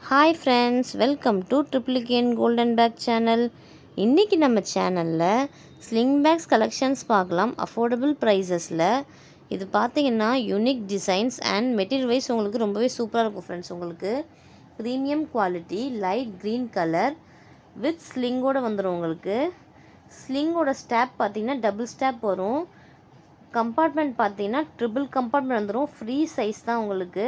Hi friends, welcome to Triplicane golden bag channel. இன்றைக்கி நம்ம சேனலில் ஸ்லிங் பேக்ஸ் கலெக்ஷன்ஸ் பார்க்கலாம் அஃபோர்டபுள் ப்ரைஸஸில். இது பார்த்திங்கன்னா unique designs and material wise உங்களுக்கு ரொம்பவே சூப்பராக இருக்கும் ஃப்ரெண்ட்ஸ். உங்களுக்கு premium quality light green colour with ஸ்லிங்கோடு வந்துடும். உங்களுக்கு ஸ்லிங்கோட ஸ்டாப் பார்த்திங்கன்னா டபுள் ஸ்டாப் வரும். கம்பார்ட்மெண்ட் பார்த்திங்கன்னா ட்ரிபிள் கம்பார்ட்மெண்ட் வந்துடும். ஃப்ரீ சைஸ் தான், உங்களுக்கு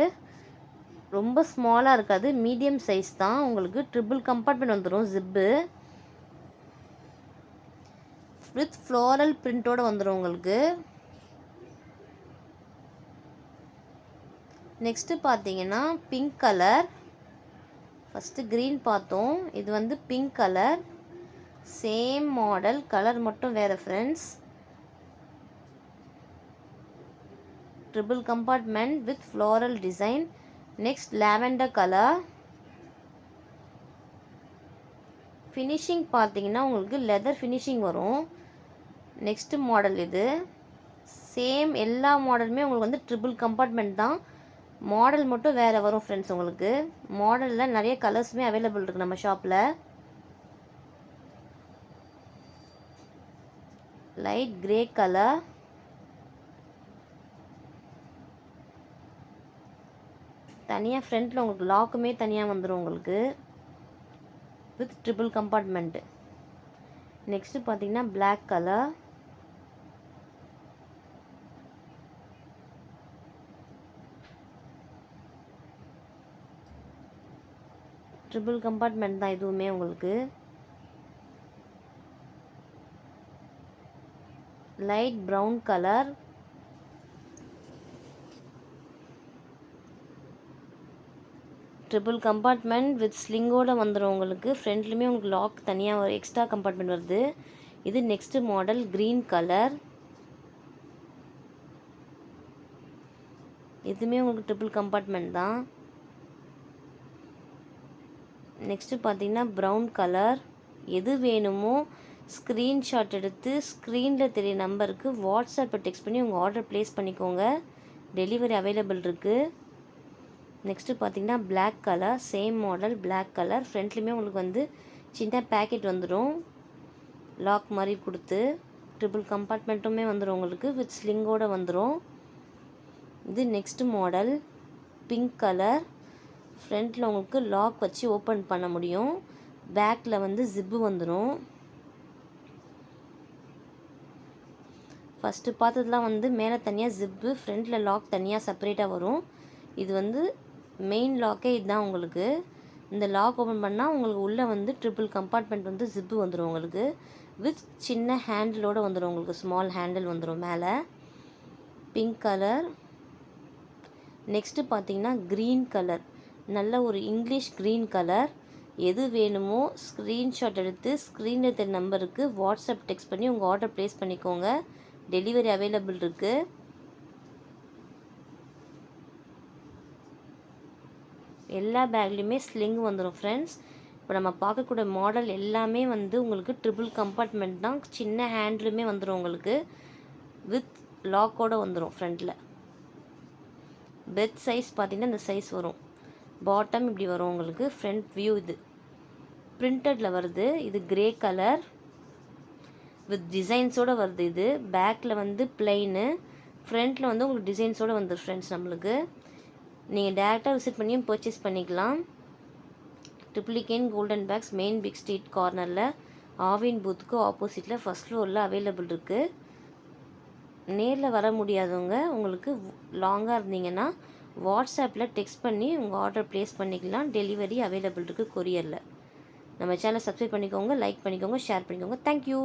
ரொம்ப ஸ்மாலாக இருக்காது, மீடியம் சைஸ் தான். உங்களுக்கு ட்ரிபிள் கம்பார்ட்மெண்ட் வந்துடும். ஜிப்பு வித் ஃப்ளோரல் பிரிண்டோடு வந்துடும் உங்களுக்கு. நெக்ஸ்ட்டு பார்த்தீங்கன்னா பிங்க் கலர். ஃபஸ்ட்டு க்ரீன் பார்த்தோம், இது வந்து pink colour. Same model, colour மட்டும் வேறு friends. Triple compartment with floral design. Next lavender colour. Finishing பார்த்தீங்கன்னா உங்களுக்கு லெதர் ஃபினிஷிங் வரும். நெக்ஸ்ட் மாடல் இது. சேம் எல்லா மாடலுமே உங்களுக்கு வந்து ட்ரிபிள் கம்பார்ட்மெண்ட் தான். மாடல் மட்டும் வேறு வரும் ஃப்ரெண்ட்ஸ். உங்களுக்கு மாடலில் நிறைய கலர்ஸுமே அவைலபிள் இருக்குது நம்ம ஷாப்பில். Light grey colour. தனியாக ஃப்ரண்ட்டில் உங்களுக்கு லாக்குமே தனியாக வந்துடும் உங்களுக்கு வித் ட்ரிபிள் கம்பார்ட்மெண்ட்டு. நெக்ஸ்ட்டு பார்த்தீங்கன்னா பிளாக் கலர். ட்ரிபிள் கம்பார்ட்மெண்ட் தான் இதுவுமே உங்களுக்கு. Light brown colour. Triple compartment with ஸ்லிங்கோடு வந்துடும் உங்களுக்கு. ஃப்ரண்ட்லேயுமே உங்களுக்கு லாக் தனியாக ஒரு எக்ஸ்ட்ரா கம்பார்ட்மெண்ட் வருது. இது நெக்ஸ்ட்டு மாடல் க்ரீன் கலர். இதுவுமே உங்களுக்கு ட்ரிபிள் கம்பார்ட்மெண்ட் தான். நெக்ஸ்ட்டு பார்த்தீங்கன்னா ப்ரௌன் கலர். எது வேணுமோ ஸ்க்ரீன்ஷாட் எடுத்து ஸ்க்ரீனில் தெரிய நம்பருக்கு வாட்ஸ்அப்பில் டெக்ஸ்ட் பண்ணி உங்கள் ஆர்டர் ப்ளேஸ் பண்ணிக்கோங்க. டெலிவரி அவைலபிள் இருக்குது. நெக்ஸ்ட்டு பார்த்தீங்கன்னா black colour. Same model black colour. ஃப்ரண்ட்லேயுமே உங்களுக்கு வந்து சின்ன பேக்கெட் வந்துடும், லாக் மாதிரி கொடுத்து. ட்ரிபிள் கம்பார்ட்மெண்ட்டுமே வந்துடும் உங்களுக்கு வித் ஸ்லிங்கோடு வந்துடும். இது நெக்ஸ்ட் மாடல் பிங்க் கலர். ஃப்ரண்ட்டில் உங்களுக்கு லாக் வச்சு ஓப்பன் பண்ண முடியும். பேக்கில் வந்து ஜிப்பு வந்துடும். ஃபஸ்ட்டு பார்த்ததுலாம் வந்து மேலே தனியாக ஜிப்பு, ஃப்ரண்ட்டில் லாக் தனியாக செப்பரேட்டாக வரும். இது வந்து மெயின் லாக்கே இதுதான் உங்களுக்கு. இந்த லாக் ஓப்பன் பண்ணால் உங்களுக்கு உள்ளே வந்து ட்ரிபிள் கம்பார்ட்மெண்ட் வந்து ஜிப்பு வந்துடும் உங்களுக்கு வித் சின்ன ஹேண்டிலோடு வந்துடும் உங்களுக்கு. ஸ்மால் ஹேண்டில் வந்துடும் மேலே. Pink colour. நெக்ஸ்ட்டு பார்த்தீங்கன்னா க்ரீன் கலர். நல்ல ஒரு இங்கிலீஷ் க்ரீன் கலர். எது வேணுமோ ஸ்க்ரீன்ஷாட் எடுத்து ஸ்க்ரீனில் தெரிய நம்பருக்கு வாட்ஸ்அப் டெக்ஸ்ட் பண்ணி உங்கள் ஆர்டர் ப்ளேஸ் பண்ணிக்கோங்க. டெலிவரி அவைலபிள் இருக்குது. எல்லா பேக்லேயுமே ஸ்லிங் வந்துடும் ஃப்ரெண்ட்ஸ். இப்போ நம்ம பார்க்கக்கூடிய மாடல் எல்லாமே வந்து உங்களுக்கு ட்ரிபிள் கம்பார்ட்மெண்ட் தான். சின்ன ஹேண்ட்லுமே வந்துடும் உங்களுக்கு வித் லாக்கோடு வந்துடும் ஃப்ரண்ட்டில். பெட் சைஸ் பார்த்திங்கன்னா இந்த சைஸ் வரும். பாட்டம் இப்படி வரும் உங்களுக்கு. ஃப்ரண்ட் வியூ இது பிரிண்டடில் வருது. இது கிரே கலர் வித் டிசைன்ஸோடு வருது. இது பேக்கில் வந்து பிளெயினு, ஃப்ரண்ட்டில் வந்து உங்களுக்கு டிசைன்ஸோடு வந்துடும் ஃப்ரெண்ட்ஸ். நம்மளுக்கு நீங்கள் டேரெக்டாக விசிட் பண்ணியும் பர்ச்சேஸ் பண்ணிக்கலாம். Triplicane golden bakes main big street கார்னரில் ஆவின் பூத்துக்கு ஆப்போசிட்டில் ஃபஸ்ட் ஃப்ளோரில் அவைலபிள் இருக்குது. நேரில் வர முடியாதவங்க உங்களுக்கு லாங்காக இருந்தீங்கன்னா வாட்ஸ்அப்பில் டெக்ஸ்ட் பண்ணி உங்கள் ஆர்டர் ப்ளேஸ் பண்ணிக்கலாம். டெலிவரி அவைலபிள் இருக்குது கொரியரில். நம்ம சேனலை சப்ஸ்கிரைப் பண்ணிக்கோங்க, லைக் பண்ணிக்கோங்க, ஷேர் பண்ணிக்கோங்க. தேங்க்யூ.